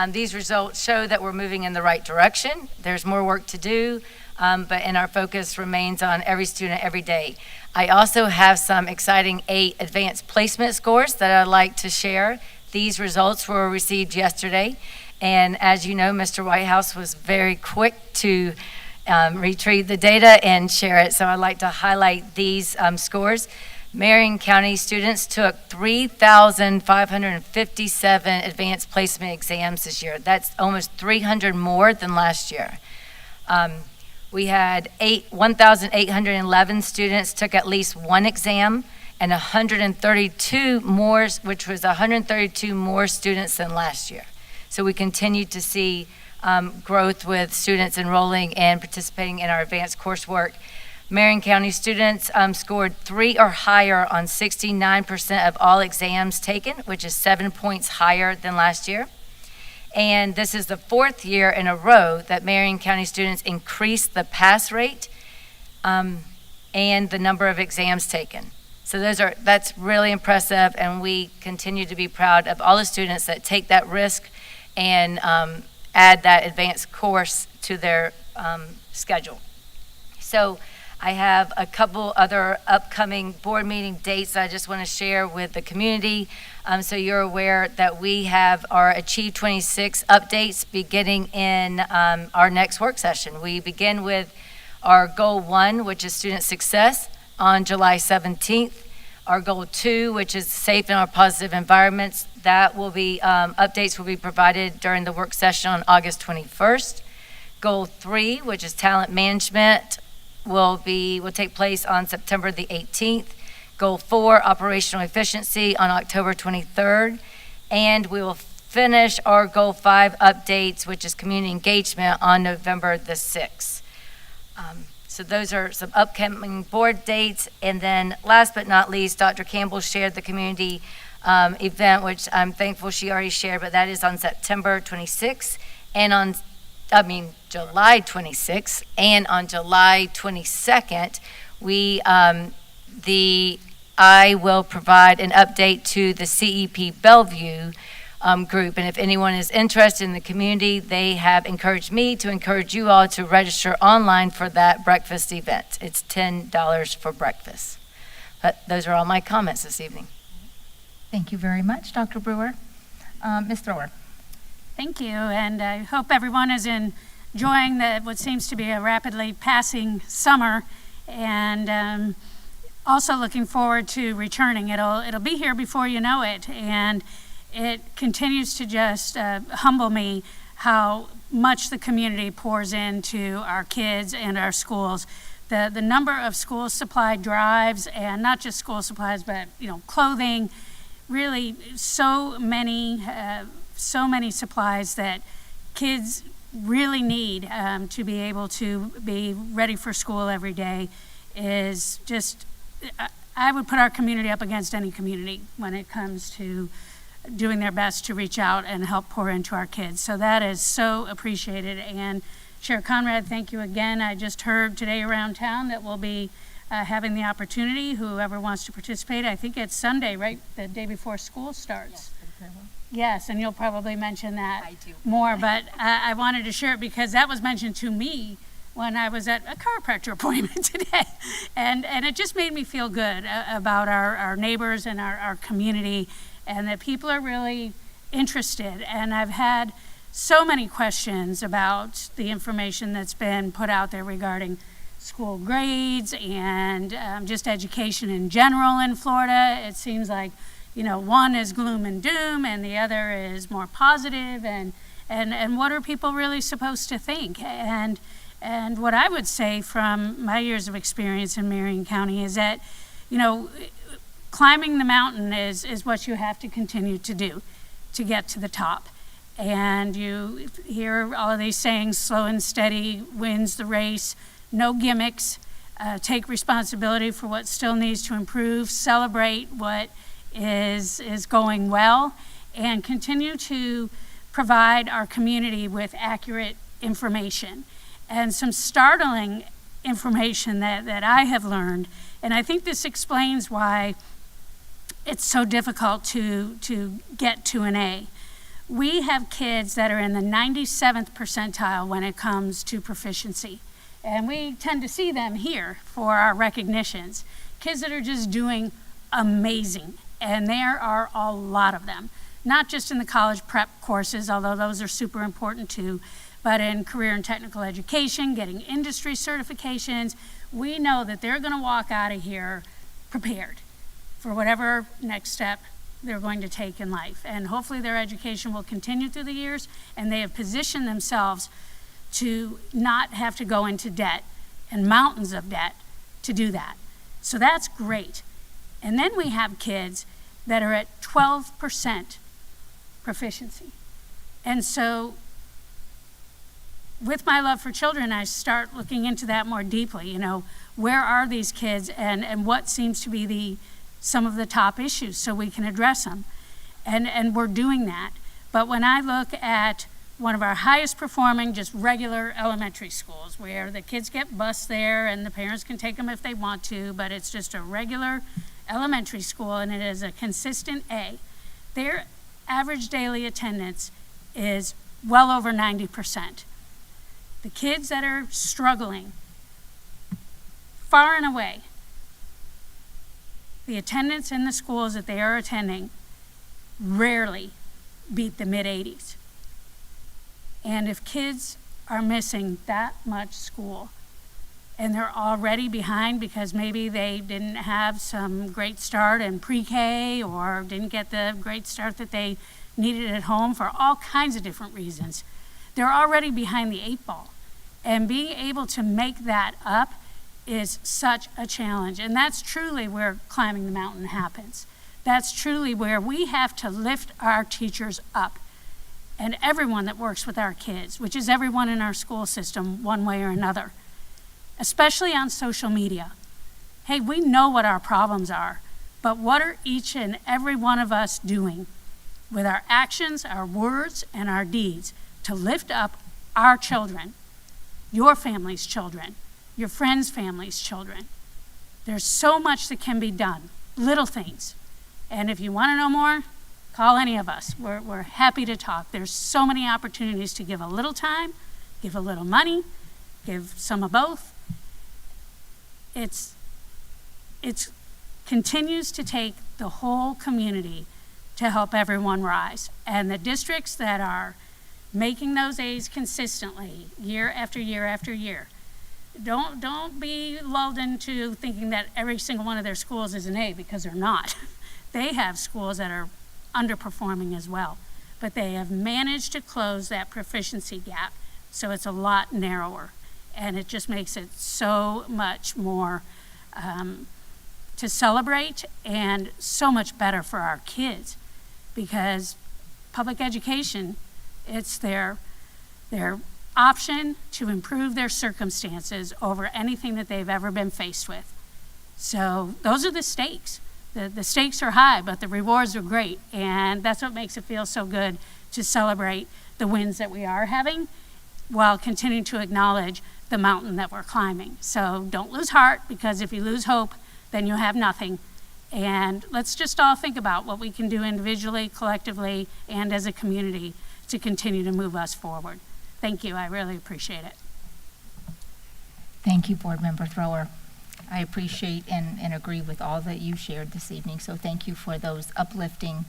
These results show that we're moving in the right direction. There's more work to do, and our focus remains on every student every day. I also have some exciting advanced placement scores that I'd like to share. These results were received yesterday, and as you know, Mr. Whitehouse was very quick to retrieve the data and share it. So I'd like to highlight these scores. Marion County students took 3,557 advanced placement exams this year. That's almost 300 more than last year. We had 1,811 students took at least one exam, and 132 more, which was 132 more students than last year. So we continue to see growth with students enrolling and participating in our advanced coursework. Marion County students scored 3 or higher on 69% of all exams taken, which is 7 points higher than last year. And this is the 4th year in a row that Marion County students increased the pass rate and the number of exams taken. So that's really impressive, and we continue to be proud of all the students that take that risk and add that advanced course to their schedule. So I have a couple other upcoming board meeting dates I just want to share with the community. So you're aware that we have our Achieve 26 updates beginning in our next work session. We begin with our Goal 1, which is student success, on July 17th. Our Goal 2, which is safe in our positive environments, that will be, updates will be provided during the work session on August 21st. Goal 3, which is talent management, will take place on September the 18th. Goal 4, operational efficiency, on October 23rd. And we will finish our Goal 5 updates, which is community engagement, on November the 6th. So those are some upcoming board dates. And then last but not least, Dr. Campbell shared the community event, which I'm thankful she already shared, but that is on September 26th and July 26th, and on July 22nd, I will provide an update to the CEP Bellevue group. And if anyone is interested in the community, they have encouraged me to encourage you all to register online for that breakfast event. It's $10 for breakfast. But those are all my comments this evening. Thank you very much, Dr. Brewer. Ms. Thrower. Thank you, and I hope everyone is enjoying what seems to be a rapidly passing summer, and also looking forward to returning. It'll be here before you know it, and it continues to just humble me how much the community pours into our kids and our schools. The number of school supply drives, and not just school supplies, but clothing, really so many supplies that kids really need to be able to be ready for school every day is just, I would put our community up against any community when it comes to doing their best to reach out and help pour into our kids. So that is so appreciated. And Chair Conrad, thank you again. I just heard today around town that we'll be having the opportunity, whoever wants to participate. I think it's Sunday, right? The day before school starts. Yes, and you'll probably mention that more, but I wanted to share it because that was mentioned to me when I was at a chiropractor appointment today. And it just made me feel good about our neighbors and our community, and that people are really interested. And I've had so many questions about the information that's been put out there regarding school grades and just education in general in Florida. It seems like, one is gloom and doom and the other is more positive, and what are people really supposed to think? And what I would say from my years of experience in Marion County is that, climbing the mountain is what you have to continue to do to get to the top. And you hear all of these sayings, slow and steady wins the race, no gimmicks, take responsibility for what still needs to improve, celebrate what is going well, and continue to provide our community with accurate information. And some startling information that I have learned, and I think this explains why it's so difficult to get to an A. We have kids that are in the 97th percentile when it comes to proficiency. And we tend to see them here for our recognitions. Kids that are just doing amazing. And there are a lot of them, not just in the college prep courses, although those are super important too, but in career and technical education, getting industry certifications. We know that they're going to walk out of here prepared for whatever next step they're going to take in life. And hopefully their education will continue through the years, and they have positioned themselves to not have to go into debt and mountains of debt to do that. So that's great. And then we have kids that are at 12% proficiency. And so with my love for children, I start looking into that more deeply. Where are these kids and what seems to be some of the top issues so we can address them. And we're doing that. But when I look at one of our highest performing just regular elementary schools where the kids get bused there and the parents can take them if they want to, but it's just a regular elementary school and it is a consistent A. Their average daily attendance is well over 90%. The kids that are struggling, far and away, the attendance in the schools that they are attending rarely beat the mid-80s. And if kids are missing that much school and they're already behind because maybe they didn't have some great start in pre-K or didn't get the great start that they needed at home for all kinds of different reasons, they're already behind the 8 ball. And being able to make that up is such a challenge. And that's truly where climbing the mountain happens. That's truly where we have to lift our teachers up and everyone that works with our kids, which is everyone in our school system one way or another. especially on social media. Hey, we know what our problems are, but what are each and every one of us doing with our actions, our words, and our deeds to lift up our children, your family's children, your friends' family's children? There's so much that can be done, little things. And if you want to know more, call any of us. We're happy to talk. There's so many opportunities to give a little time, give a little money, give some of both. It continues to take the whole community to help everyone rise. And the districts that are making those A's consistently, year after year after year, don't be lulled into thinking that every single one of their schools is an A, because they're not. They have schools that are underperforming as well, but they have managed to close that proficiency gap, so it's a lot narrower, and it just makes it so much more to celebrate and so much better for our kids, because public education, it's their option to improve their circumstances over anything that they've ever been faced with. So those are the stakes. The stakes are high, but the rewards are great, and that's what makes it feel so good to celebrate the wins that we are having while continuing to acknowledge the mountain that we're climbing. So don't lose heart, because if you lose hope, then you'll have nothing. And let's just all think about what we can do individually, collectively, and as a community to continue to move us forward. Thank you. I really appreciate it. Thank you, Board Member Thrower. I appreciate and agree with all that you shared this evening, so thank you for those uplifting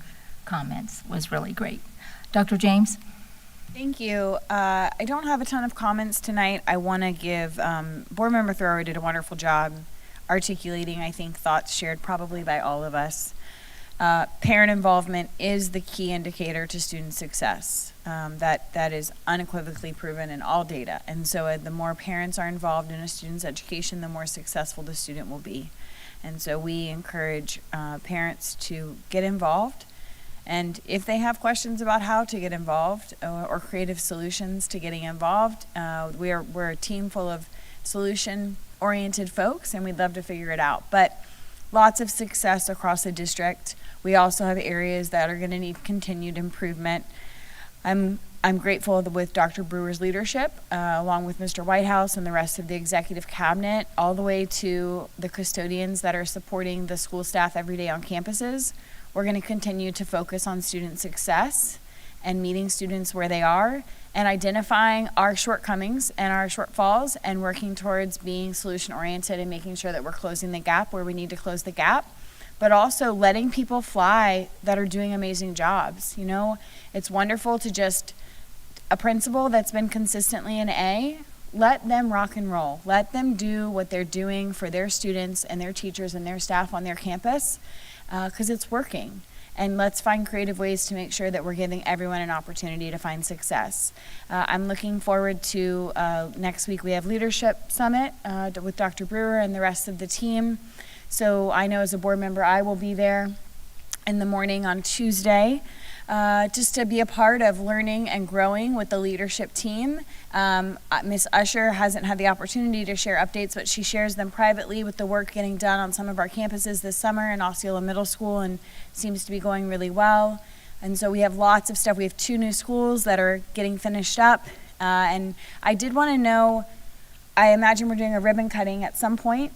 comments. It was really great. Dr. James? Thank you. I don't have a ton of comments tonight. I want to give Board Member Thrower did a wonderful job articulating, I think, thoughts shared probably by all of us. Parent involvement is the key indicator to student success. That is unequivocally proven in all data. And so the more parents are involved in a student's education, the more successful the student will be. And so we encourage parents to get involved. And if they have questions about how to get involved or creative solutions to getting involved, we're a team full of solution-oriented folks, and we'd love to figure it out. But lots of success across the district. We also have areas that are going to need continued improvement. I'm grateful with Dr. Brewer's leadership, along with Mr. Whitehouse and the rest of the executive cabinet, all the way to the custodians that are supporting the school staff every day on campuses. We're going to continue to focus on student success and meeting students where they are and identifying our shortcomings and our shortfalls and working towards being solution-oriented and making sure that we're closing the gap where we need to close the gap, but also letting people fly that are doing amazing jobs. You know, it's wonderful to just, a principal that's been consistently an A, let them rock and roll. Let them do what they're doing for their students and their teachers and their staff on their campus, because it's working. And let's find creative ways to make sure that we're giving everyone an opportunity to find success. I'm looking forward to next week we have Leadership Summit with Dr. Brewer and the rest of the team. So I know as a board member I will be there in the morning on Tuesday just to be a part of learning and growing with the leadership team. Ms. Usher hasn't had the opportunity to share updates, but she shares them privately with the work getting done on some of our campuses this summer in Osceola Middle School, and seems to be going really well. And so we have lots of stuff. We have 2 new schools that are getting finished up. And I did want to know, I imagine we're doing a ribbon cutting at some point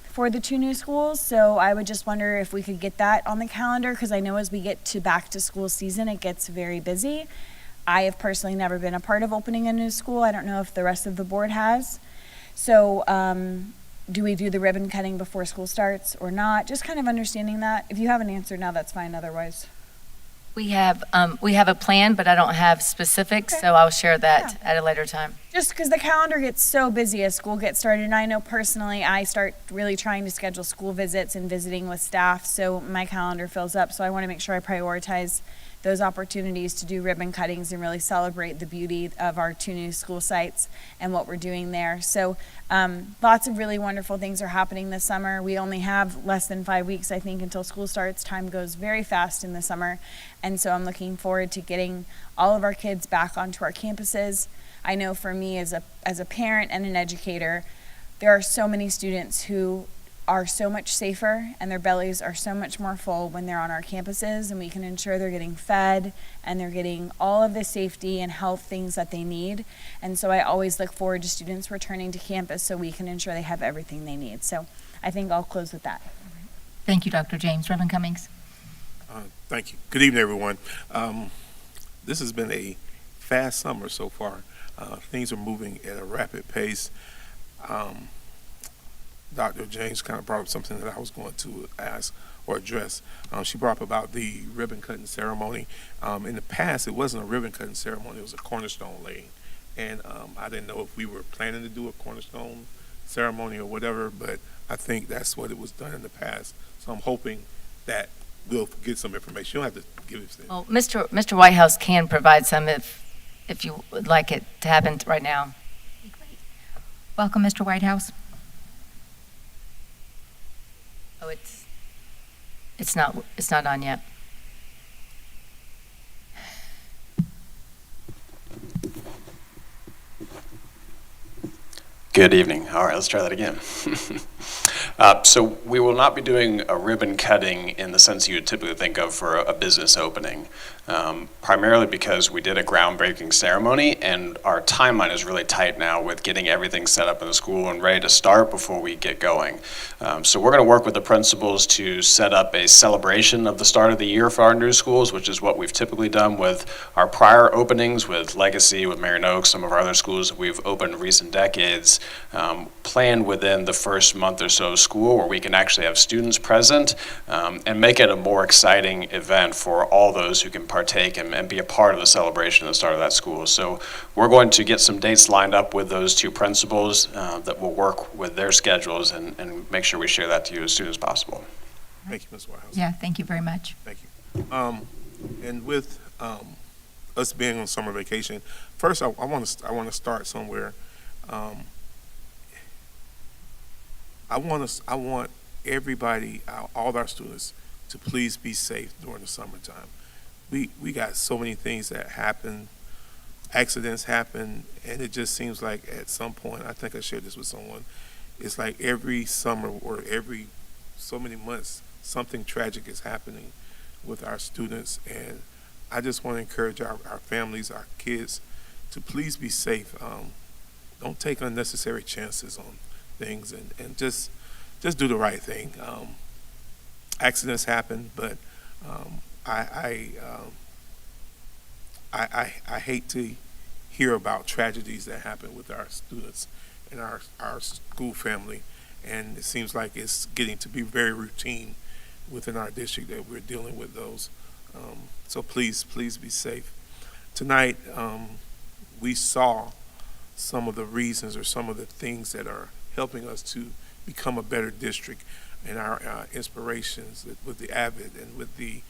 for the 2 new schools, so I would just wonder if we could get that on the calendar, because I know as we get to back to school season, it gets very busy. I have personally never been a part of opening a new school. I don't know if the rest of the board has. So do we do the ribbon cutting before school starts or not? Just kind of understanding that. If you have an answer now, that's fine otherwise. We have a plan, but I don't have specifics, so I'll share that at a later time. Just because the calendar gets so busy as school gets started, and I know personally I start really trying to schedule school visits and visiting with staff, so my calendar fills up, so I want to make sure I prioritize those opportunities to do ribbon cuttings and really celebrate the beauty of our 2 new school sites and what we're doing there. So lots of really wonderful things are happening this summer. We only have less than 5 weeks, I think, until school starts. Time goes very fast in the summer. And so I'm looking forward to getting all of our kids back onto our campuses. I know for me as a parent and an educator, there are so many students who are so much safer and their bellies are so much more full when they're on our campuses, and we can ensure they're getting fed and they're getting all of the safety and health things that they need. And so I always look forward to students returning to campus so we can ensure they have everything they need. So I think I'll close with that. Thank you, Dr. James. Reverend Cummings. Thank you. Good evening, everyone. This has been a fast summer so far. Things are moving at a rapid pace. Dr. James kind of brought up something that I was going to ask or address. She brought up about the ribbon cutting ceremony. In the past, it wasn't a ribbon cutting ceremony, it was a cornerstone laying. And I didn't know if we were planning to do a cornerstone ceremony or whatever, but I think that's what it was done in the past. So I'm hoping that we'll get some information. You don't have to give it. Well, Mr. Whitehouse can provide some if you would like it to happen right now. Welcome, Mr. Whitehouse. Oh, it's not on yet. Good evening. All right, let's try that again. So we will not be doing a ribbon cutting in the sense you would typically think of for a business opening, primarily because we did a groundbreaking ceremony and our timeline is really tight now with getting everything set up in the school and ready to start before we get going. So we're going to work with the principals to set up a celebration of the start of the year for our new schools, which is what we've typically done with our prior openings with Legacy, with Marion Oaks, some of our other schools that we've opened in recent decades. Planned within the first month or so of school where we can actually have students present and make it a more exciting event for all those who can partake and be a part of the celebration at the start of that school. So we're going to get some dates lined up with those two principals that will work with their schedules and make sure we share that to you as soon as possible. Thank you, Ms. Whitehouse. Yeah, thank you very much. Thank you. And with us being on summer vacation, first I want to start somewhere. I want everybody, all of our students, to please be safe during the summertime. We got so many things that happen, accidents happen, and it just seems like at some point, I think I shared this with someone, it's like every summer or every so many months, something tragic is happening with our students, and I just want to encourage our families, our kids, to please be safe. Don't take unnecessary chances on things, and just do the right thing. Accidents happen, but I hate to hear about tragedies that happen with our students and our school family, and it seems like it's getting to be very routine within our district that we're dealing with those. So please be safe. Tonight, we saw some of the reasons or some of the things that are helping us to become a better district, and our inspirations with the AVID and with the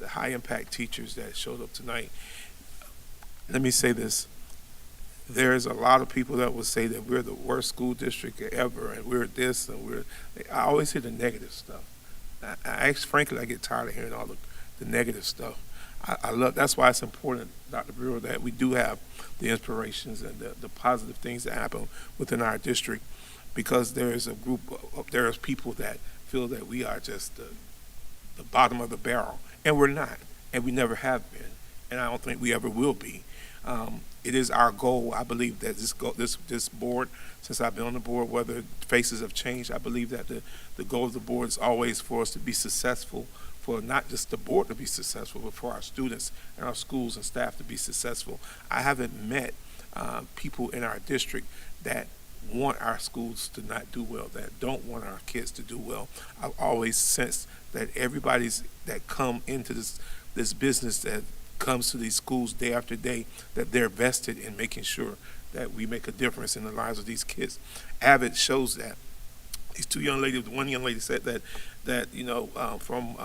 high impact teachers that showed up tonight. Let me say this. There's a lot of people that will say that we're the worst school district ever and we're this and I always hear the negative stuff. Frankly, I get tired of hearing all the negative stuff. I love, that's why it's important, Dr. Brewer, that we do have the inspirations and the positive things that happen within our district, because there's there's people that feel that we are just the bottom of the barrel, and we're not, and we never have been, and I don't think we ever will be. It is our goal, I believe, that this board, since I've been on the board, whether faces have changed, I believe that the goal of the board is always for us to be successful, for not just the board to be successful, but for our students and our schools and staff to be successful. I haven't met people in our district that want our schools to not do well, that don't want our kids to do well. I've always sensed that everybody's that come into this business, that comes to these schools day after day, that they're vested in making sure that we make a difference in the lives of these kids. AVID shows that. These two young ladies, one young lady said that from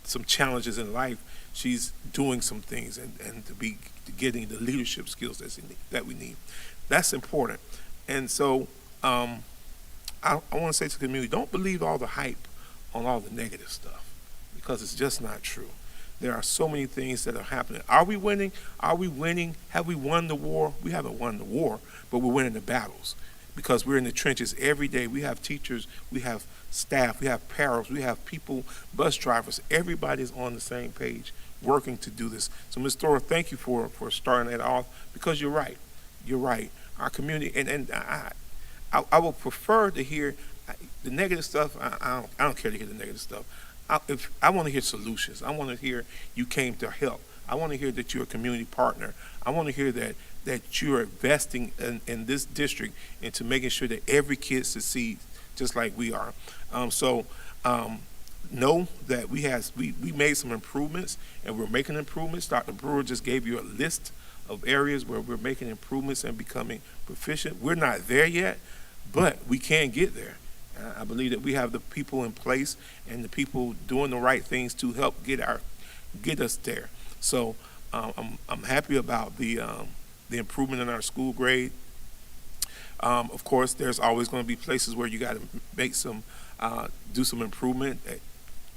some challenges in life, she's doing some things and to be getting the leadership skills that we need. That's important. And so I want to say to the community, don't believe all the hype on all the negative stuff, because it's just not true. There are so many things that are happening. Are we winning? Are we winning? Have we won the war? We haven't won the war, but we're winning the battles. because we're in the trenches every day. We have teachers, we have staff, we have paras, we have people, bus drivers. Everybody's on the same page working to do this. So, Ms. Thora, thank you for starting that off, because you're right. You're right. Our community, and I would prefer to hear the negative stuff. I don't care to hear the negative stuff. I want to hear solutions. I want to hear you came to help. I want to hear that you're a community partner. I want to hear that you're investing in this district into making sure that every kid succeeds just like we are. Know that we made some improvements, and we're making improvements. Dr. Brewer just gave you a list of areas where we're making improvements and becoming proficient. We're not there yet, but we can get there. I believe that we have the people in place and the people doing the right things to help get us there. So I'm happy about the improvement in our school grade. Of course, there's always going to be places where you got to make do some improvement.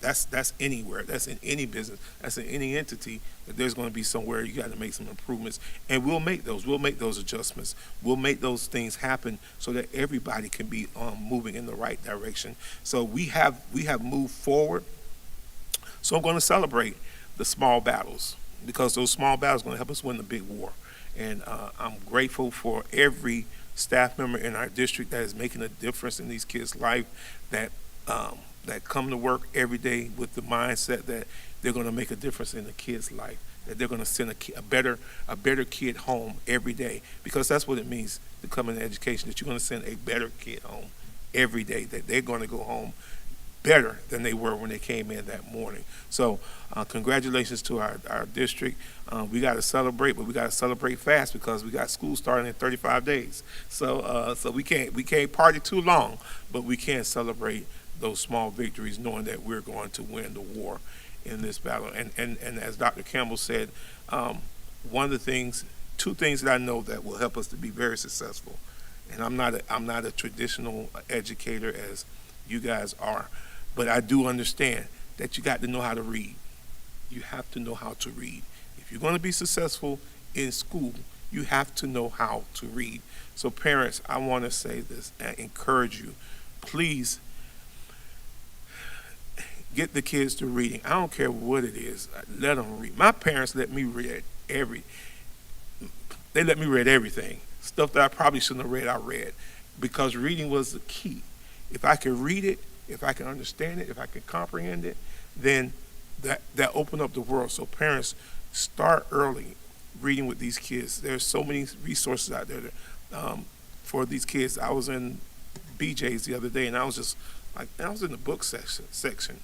That's anywhere. That's in any business. That's in any entity. That there's going to be somewhere you got to make some improvements, and we'll make those. We'll make those adjustments. We'll make those things happen so that everybody can be moving in the right direction. So we have moved forward. So I'm going to celebrate the small battles, because those small battles are going to help us win the big war. And I'm grateful for every staff member in our district that is making a difference in these kids' life, that come to work every day with the mindset that they're going to make a difference in the kid's life, that they're going to send a better kid home every day, because that's what it means to come into education, that you're going to send a better kid home every day, that they're going to go home better than they were when they came in that morning. So congratulations to our district. We got to celebrate, but we got to celebrate fast, because we got school starting in 35 days. So we can't party too long, but we can celebrate those small victories, knowing that we're going to win the war in this battle. And as Dr. Campbell said, two things that I know that will help us to be very successful. And I'm not a traditional educator as you guys are, but I do understand that you got to know how to read. You have to know how to read. If you're going to be successful in school, you have to know how to read. So parents, I want to say this and encourage you. Please get the kids to reading. I don't care what it is. Let them read. My parents let me read everything. Stuff that I probably shouldn't have read, I read, because reading was the key. If I can read it, if I can understand it, if I can comprehend it, then that opened up the world. So parents, start early reading with these kids. There's so many resources out there for these kids. I was in BJ's the other day, and I was in the book section,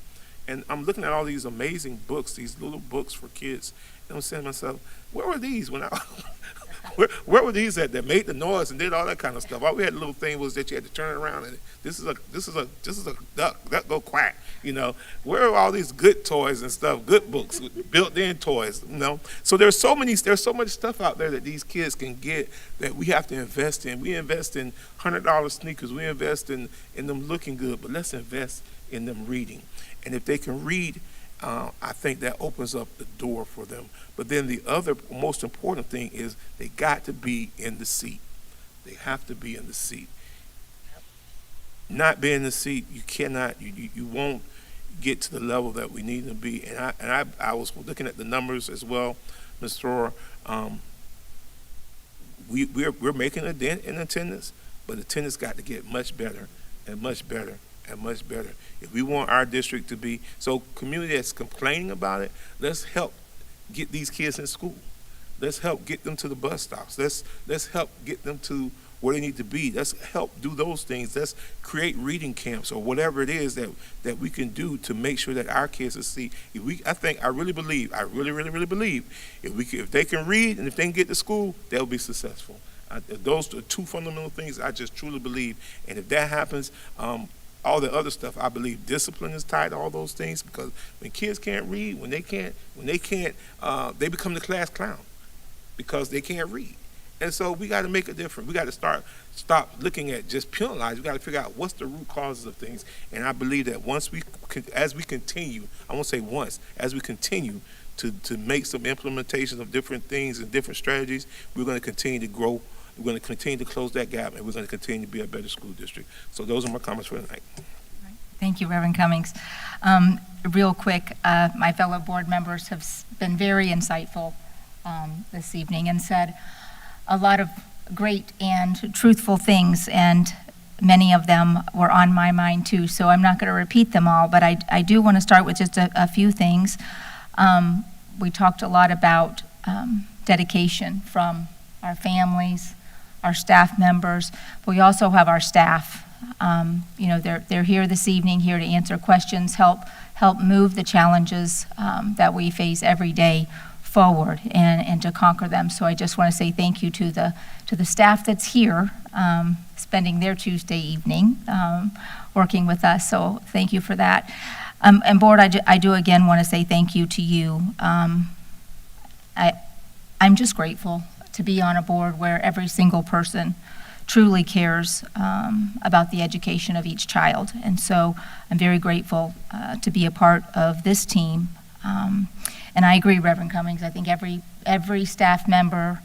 and I'm looking at all these amazing books, these little books for kids, and I'm saying to myself, where were these when I where were these that made the noise and did all that kind of stuff? All we had, the little thing was that you had to turn it around, and this is a duck go quack. Where are all these good toys and stuff, good books, built-in toys? So there's so much stuff out there that these kids can get that we have to invest in. We invest in $100 sneakers. We invest in them looking good, but let's invest in them reading. And if they can read, I think that opens up the door for them. But then the other most important thing is they got to be in the seat. They have to be in the seat. Not being in the seat, you cannot, you won't get to the level that we need to be. And I was looking at the numbers as well, Ms. Thrower. We're making a dent in attendance, but attendance got to get much better and much better and much better. If we want our district to be, so community that's complaining about it, let's help get these kids in school. Let's help get them to the bus stops. Let's help get them to where they need to be. Let's help do those things. Let's create reading camps or whatever it is that we can do to make sure that our kids will see. I really believe, if they can read and if they can get to school, they'll be successful. Those are two fundamental things I just truly believe. And if that happens, all the other stuff, I believe discipline is tied to all those things, because when kids can't read, when they can't, they become the class clown because they can't read. And so we got to make a difference. We got to stop looking at just penalize. We got to figure out what's the root causes of things. And I believe that as we continue to make some implementations of different things and different strategies, we're going to continue to grow We're going to continue to close that gap, and we're going to continue to be a better school district. So those are my comments for tonight. Thank you, Reverend Cummings. Real quick, my fellow board members have been very insightful this evening and said a lot of great and truthful things, and many of them were on my mind too, so I'm not going to repeat them all, but I do want to start with just a few things. We talked a lot about dedication from our families, our staff members, but we also have our staff. You know, they're here this evening, here to answer questions, help move the challenges that we face every day forward and to conquer them. So I just want to say thank you to the staff that's here, spending their Tuesday evening working with us. So thank you for that. And board, I do again want to say thank you to you. I'm just grateful to be on a board where every single person truly cares about the education of each child. And so I'm very grateful to be a part of this team. And I agree, Reverend Cummings, I think every staff member,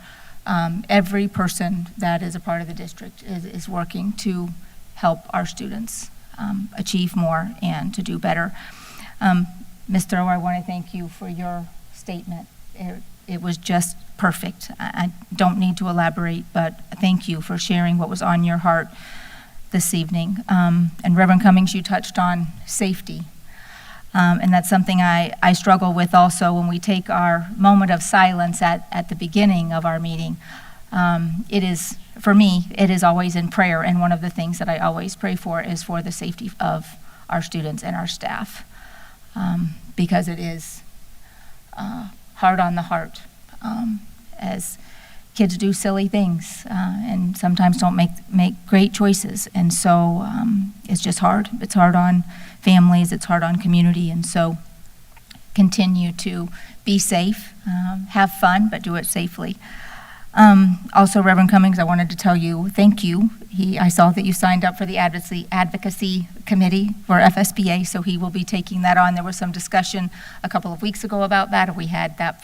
every person that is a part of the district is working to help our students achieve more and to do better. Ms. Thrower, I want to thank you for your statement. It was just perfect. I don't need to elaborate, but thank you for sharing what was on your heart this evening. And Reverend Cummings, you touched on safety. And that's something I struggle with also when we take our moment of silence at the beginning of our meeting. It is, for me, it is always in prayer, and one of the things that I always pray for is for the safety of our students and our staff, because it is hard on the heart as kids do silly things and sometimes don't make great choices, and so it's just hard. It's hard on families, it's hard on community, and so continue to be safe, have fun, but do it safely. Also, Reverend Cummings, I wanted to tell you, thank you. I saw that you signed up for the advocacy committee for FSBA, so he will be taking that on. There was some discussion a couple of weeks ago about that, and we had that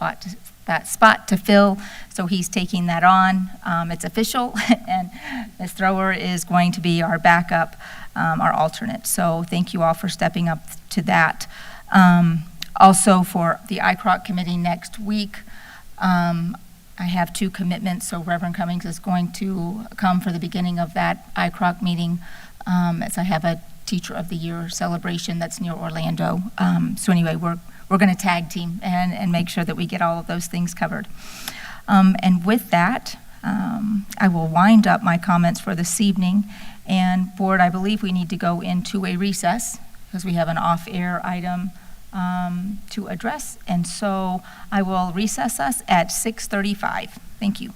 spot to fill, so he's taking that on. It's official, and Ms. Thrower is going to be our backup, our alternate. So thank you all for stepping up to that. Also, for the ICROC committee next week, I have 2 commitments, so Reverend Cummings is going to come for the beginning of that ICROC meeting, as I have a Teacher of the Year celebration that's near Orlando. So anyway, we're going to tag team and make sure that we get all of those things covered. And with that, I will wind up my comments for this evening. And board, I believe we need to go into a recess because we have an off-air item to address. And so I will recess us at 6:35. Thank you.